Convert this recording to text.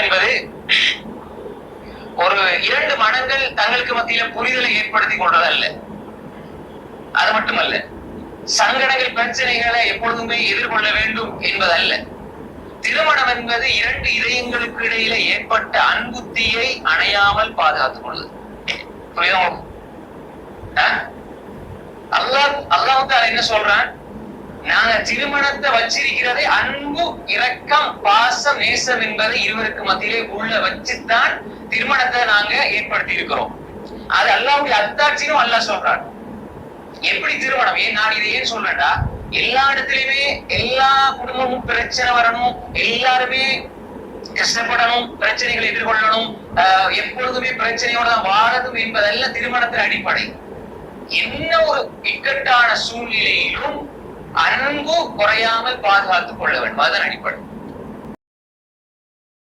என்பது ஒரு இரண்டு மனங்கள் தங்களுக்கு மத்தியில புரிதலை ஏற்படுத்திக் கொள்றதல்ல. அது மட்டுமல்ல, சங்கடங்கள் பிரச்சனைகளை எப்பொழுதுமே எதிர்கொள்ள வேண்டும் என்பதல்ல. திருமணம் என்பது இரண்டு இதயங்களுக்கு இடையில ஏற்பட்ட அன்புத்தியை அணையாமல் பாதுகாத்துக் கொள்வது. அல்லாஹ் என்ன சொல்றான்? நாங்க திருமணத்தை வச்சிருக்கிறதை அன்பு, இரக்கம், பாசம், நேசம் என்பதை இருவருக்கு மத்தியிலே உள்ள வச்சுதான் திருமணத்தை நாங்க ஏற்படுத்தி இருக்கிறோம். அது அல்லாஹ்வுடைய அத்தாட்சியும் அல்லாஹ் சொல்றான். எப்படி திருமணம்? நான் இதை ஏன் சொல்றேன்டா, எல்லா இடத்துலயுமே எல்லா குடும்பமும் பிரச்சனை வரணும், எல்லாருமே கஷ்டப்படணும், பிரச்சனைகளை எதிர்கொள்ளணும், எப்பொழுதுமே பிரச்சனையோட தான் வாழணும் என்பதல்ல திருமணத்தின் அடிப்படை. என்ன ஒரு இக்கட்டான சூழ்நிலையிலும் அன்பு குறையாமல் பாதுகாத்துக் கொள்ள வேண்டும், அதன் அடிப்படை.